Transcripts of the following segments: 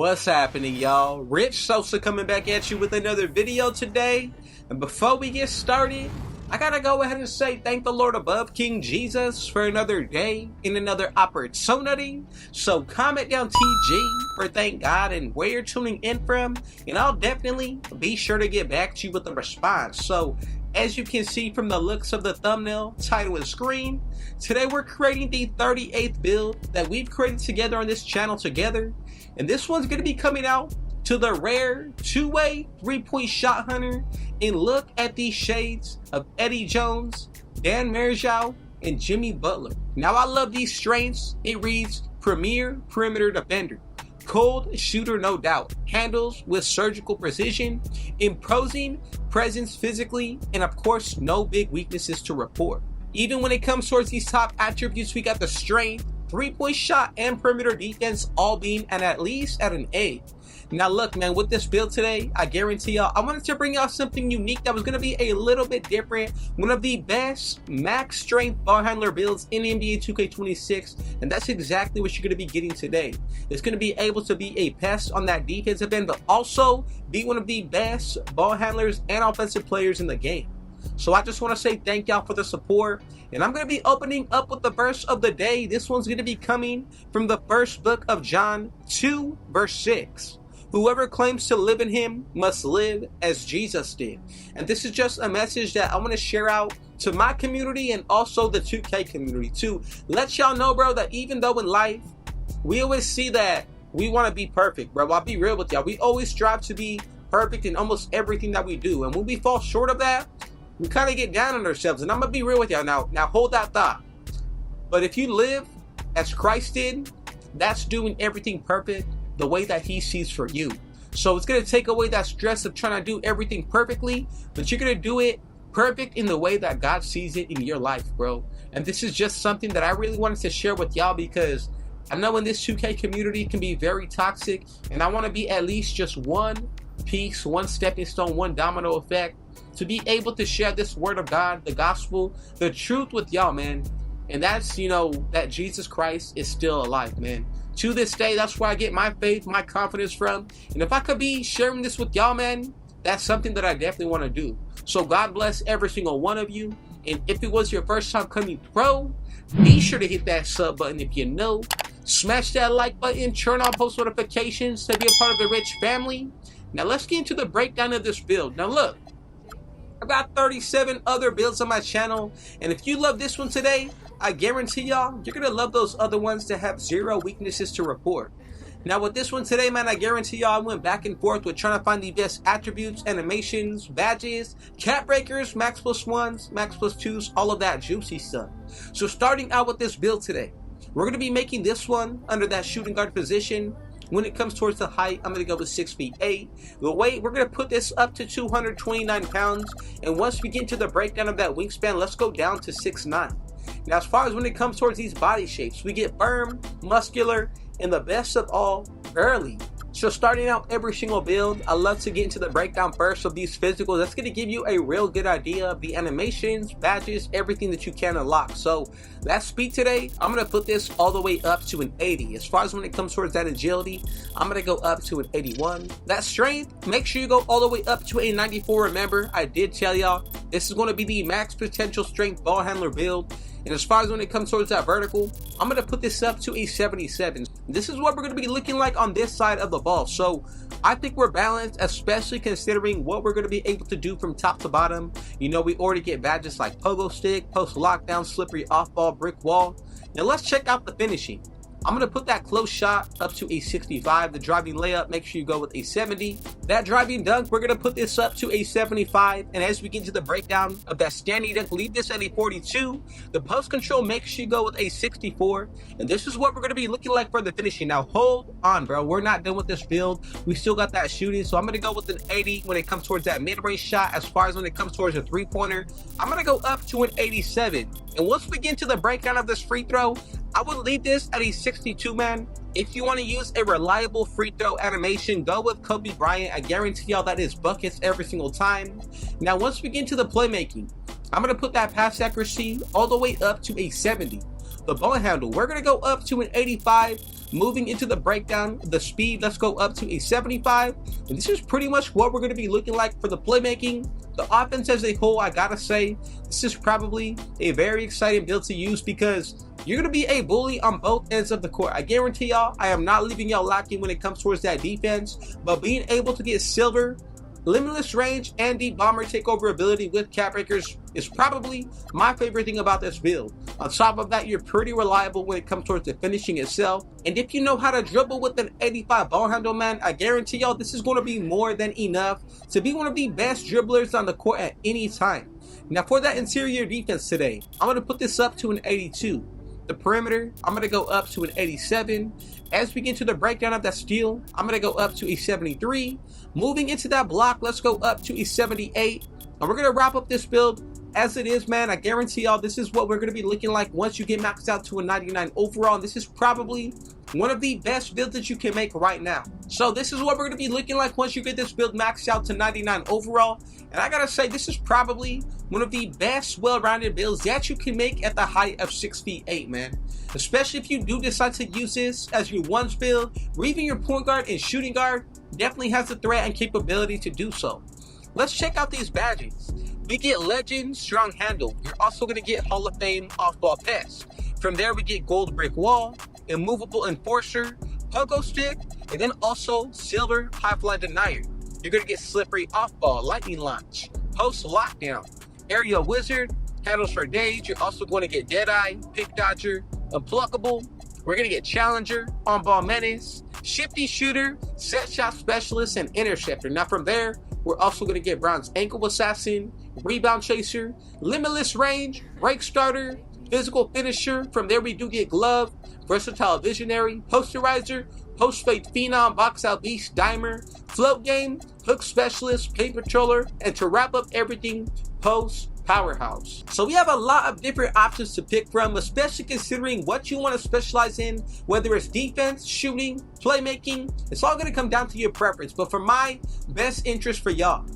What's happening, y'all? Rich Sosa coming back at you with another video today. And before we get started, I gotta go ahead and say thank the Lord above, King Jesus, for another day and another opportunity. So comment down TG for thank God and where you're tuning in from, and I'll definitely be sure to get back to you with a response. So as you can see from the looks of the thumbnail, title, and screen, today we're creating the 38th build that we've created together on this channel together. And this one's going to be coming out to the rare two-way three-point shot hunter. And look at these shades of Eddie Jones, Dan Marjau, and Jimmy Butler. Now I love these strengths. It reads Premier Perimeter Defender. Cold shooter, no doubt. Handles with surgical precision. Imposing presence physically. And of course, no big weaknesses to report. Even when it comes towards these top attributes, we got the strength, three-point shot, and perimeter defense all being at least at an A. Now look, man, with this build today, I guarantee y'all, I wanted to bring y'all something unique that was going to be a little bit different. One of the best max strength ball handler builds in NBA 2K26, and that's exactly what you're going to be getting today. It's going to be able to be a pest on that defensive end, but also be one of the best ball handlers and offensive players in the game. So I just want to say thank y'all for the support, and I'm going to be opening up with the verse of the day. This one's going to be coming from the first book of John 2 verse 6. Whoever claims to live in him must live as Jesus did. And this is just a message that I want to share out to my community and also the 2K community to let y'all know, bro, that even though in life we always see that we want to be perfect, bro, I'll be real with y'all, we always strive to be perfect in almost everything that we do, and when we fall short of that, we kind of get down on ourselves. And I'm gonna be real with y'all now hold that thought. But if you live as Christ did, that's doing everything perfect the way that he sees for you. So it's gonna take away that stress of trying to do everything perfectly, but you're gonna do it perfect in the way that God sees it in your life, bro. And this is just something that I really wanted to share with y'all, because I know in this 2K community can be very toxic, and I want to be at least just one piece, one stepping stone, one domino effect to be able to share this word of God, the gospel, the truth with y'all, man. And that's, you know, that Jesus Christ is still alive, man. To this day, that's where I get my faith, my confidence from. And if I could be sharing this with y'all, man, that's something that I definitely want to do. So God bless every single one of you. And if it was your first time coming pro, be sure to hit that sub button if you know. Smash that like button, turn on post notifications to be a part of the Rich family. Now let's get into the breakdown of this build. Now look, I've got 37 other builds on my channel, and if you love this one today, I guarantee y'all, you're going to love those other ones that have zero weaknesses to report. Now with this one today, man, I guarantee y'all I went back and forth with trying to find the best attributes, animations, badges, cap breakers, max plus ones, max plus twos, all of that juicy stuff. So starting out with this build today, we're going to be making this one under that shooting guard position. When it comes towards the height, I'm going to go with 6'8". The weight, we're going to put this up to 229 pounds. And once we get into the breakdown of that wingspan, let's go down to 6'9". Now, as far as when it comes towards these body shapes, we get firm, muscular, and the best of all, burly. So starting out every single build, I love to get into the breakdown first of these physicals. That's going to give you a real good idea of the animations, badges, everything that you can unlock. So that speed today, I'm going to put this all the way up to an 80. As far as when it comes towards that agility, I'm going to go up to an 81. That strength, make sure you go all the way up to a 94. Remember, I did tell y'all, this is going to be the max potential strength ball handler build. And as far as when it comes towards that vertical, I'm going to put this up to a 77. This is what we're going to be looking like on this side of the ball. So I think we're balanced, especially considering what we're going to be able to do from top to bottom. You know, we already get badges like pogo stick, post lockdown, slippery off ball, brick wall. Now let's check out the finishing. I'm going to put that close shot up to a 65. The driving layup, make sure you go with a 70. That driving dunk, we're going to put this up to a 75. And as we get to the breakdown of that standing dunk, leave this at a 42. The post control, make sure you go with a 64. And this is what we're going to be looking like for the finishing. Now hold on, bro. We're not done with this build. We still got that shooting. So I'm going to go with an 80 when it comes towards that mid-range shot. As far as when it comes towards a three-pointer, I'm going to go up to an 87. And once we get into the breakdown of this free throw, I would leave this at a 62, man. If you want to use a reliable free throw animation, go with Kobe Bryant. I guarantee y'all that is buckets every single time. Now, once we get into the playmaking, I'm going to put that pass accuracy all the way up to a 70. The ball handle, we're going to go up to an 85. Moving into the breakdown, the speed, let's go up to a 75. And this is pretty much what we're going to be looking like for the playmaking. The offense as a whole, I gotta say, this is probably a very exciting build to use because you're going to be a bully on both ends of the court. I guarantee y'all, I am not leaving y'all lacking when it comes towards that defense, but being able to get silver, limitless range, and deep bomber takeover ability with cap breakers is probably my favorite thing about this build. On top of that, you're pretty reliable when it comes towards the finishing itself. And if you know how to dribble with an 85 ball handle, man, I guarantee y'all this is going to be more than enough to be one of the best dribblers on the court at any time. Now for that interior defense today, I'm going to put this up to an 82. The perimeter, I'm going to go up to an 87. As we get to the breakdown of that steal, I'm going to go up to a 73. Moving into that block, let's go up to a 78. And we're going to wrap up this build as it is, man. I guarantee y'all this is what we're going to be looking like once you get maxed out to a 99 overall. And this is probably one of the best builds that you can make right now. So this is what we're going to be looking like once you get this build maxed out to 99 overall. And I gotta say, this is probably one of the best well-rounded builds that you can make at the height of 6'8", man. Especially if you do decide to use this as your ones build, or even your point guard and shooting guard definitely has the threat and capability to do so. Let's check out these badges. We get Legend, Strong Handle. You're also going to get Hall of Fame Off-Ball Pass. From there, we get Gold Brick Wall, Immovable Enforcer, Pogo Stick, and then also Silver Pipeline Denier. You're going to get Slippery Off-Ball, Lightning Launch, Post Lockdown, Aerial Wizard, Handles for Days. You're also going to get Deadeye, Pick Dodger, Unpluckable. We're going to get Challenger, On-Ball Menace, Shifty Shooter, Set Shot Specialist, and Interceptor. Now from there, we're also going to get Bronze Ankle Assassin, Rebound Chaser, Limitless Range, Break Starter, Physical Finisher. From there, we do get Glove, Versatile Visionary, Posterizer, Post Fade Phenom, Box Out Beast, Dimer, Float Game, Hook Specialist, Paint Patroller, and to wrap up everything, Post Powerhouse. So we have a lot of different options to pick from, especially considering what you want to specialize in, whether it's defense, shooting, playmaking. It's all going to come down to your preference, but for my best interest for y'all,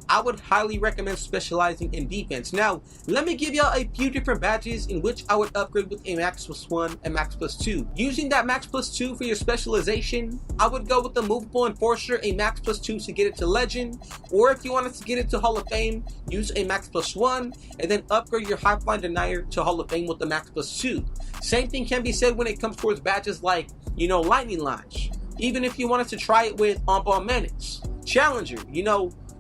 I would highly recommend specializing in defense. Now, let me give y'all a few different badges in which I would upgrade with a Max +1 and Max +2. Using that Max +2 for your specialization, I would go with the Movable Enforcer, a Max +2 to get it to Legend, or if you wanted to get it to Hall of Fame, use a Max +1, and then upgrade your Pipeline Denier to Hall of Fame with the Max +2. Same thing can be said when it comes towards badges like, Lightning Launch. Even if you wanted to try it with On-Ball Menace, Challenger,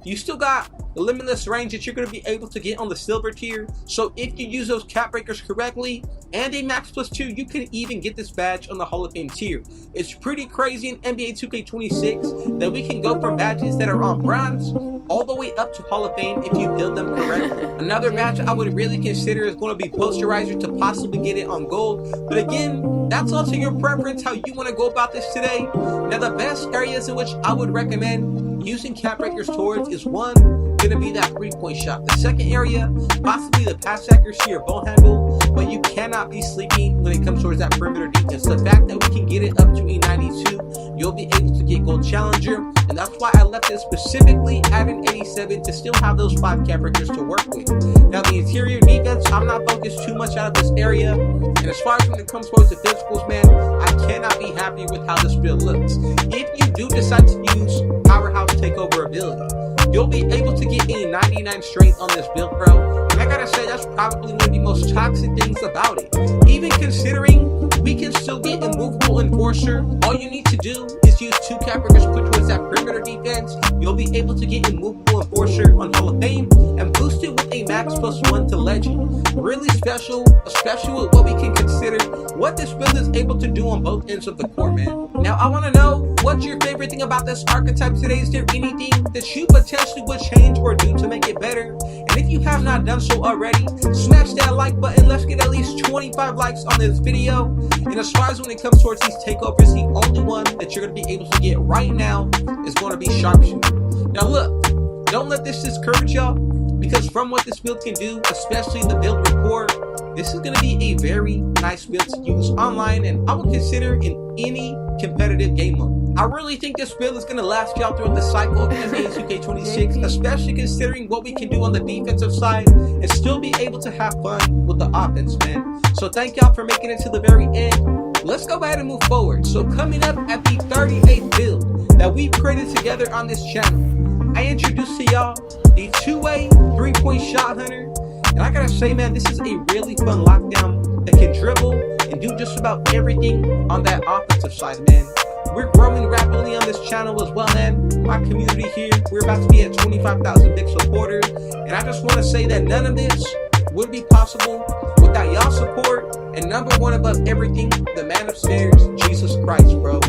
you still got the limitless range that you're going to be able to get on the silver tier. So if you use those cap breakers correctly and a Max +2, you can even get this badge on the Hall of Fame tier. It's pretty crazy in NBA 2K26 that we can go from badges that are on bronze all the way up to Hall of Fame if you build them correctly. Another badge I would really consider is going to be Posterizer to possibly get it on gold. But again, that's also your preference, how you want to go about this today. Now the best areas in which I would recommend using cap breakers towards is one, going to be that 3-point shot. The second area, possibly the pass accuracy or ball handle, but you cannot be sleeping when it comes towards that perimeter defense. The fact that we can get it up to a 92, you'll be able to get Gold Challenger, and that's why I left it specifically at an 87 to still have those 5 cap breakers to work with. Now the interior defense, I'm not focused too much out of this area, and as far as when it comes towards the physicals, man, I cannot be happy with how this build looks. If you do decide to use Powerhouse Takeover ability, you'll be able to get a 99 strength on this build, bro. And I gotta say, that's probably one of the most toxic things about it. Even considering we can still get Immovable Enforcer, all you need to do is use 2 cap breakers put towards that perimeter defense. You'll be able to get Immovable Enforcer on Hall of Fame and boost it with a Max +1 to Legend. Really special, especially with what we can consider what this build is able to do on both ends of the court, man. Now, I want to know, what's your favorite thing about this archetype today? Is there anything that you potentially would change or do to make it better? And if you have not done so already, smash that like button. Let's get at least 25 likes on this video. And as far as when it comes towards these takeovers, the only one that you're going to be able to get right now is going to be Sharpshooter. Now look, don't let this discourage y'all, because from what this build can do, especially the build report, this is going to be a very nice build to use online, and I would consider in any competitive game mode. I really think this build is going to last y'all throughout the cycle of NBA 2K26, especially considering what we can do on the defensive side and still be able to have fun with the offense, man. So thank y'all for making it to the very end. let's go ahead and move forward. So coming up at the 38th build that we've created together on this channel, I introduced to y'all the two-way three-point shot hunter. And I gotta say, man, this is a really fun lockdown that can dribble and do just about everything on that offensive side, man. We're growing rapidly on this channel as well, man. My community here, we're about to be at 25,000 big supporters. And I just want to say that none of this would be possible without y'all support. And number one above everything, the man upstairs, Jesus Christ, bro.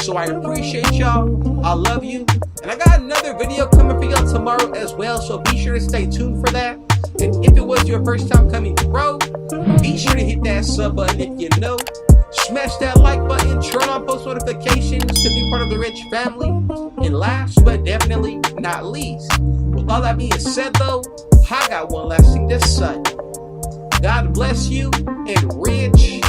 So I appreciate y'all. I love you. And I got another video coming for y'all tomorrow as well. So be sure to stay tuned for that. And if it was your first time coming, bro, be sure to hit that sub button if you know. Smash that like button, turn on post notifications to be part of the rich family. And last but definitely not least, with all that being said though, I got one last thing to say. God bless you and rich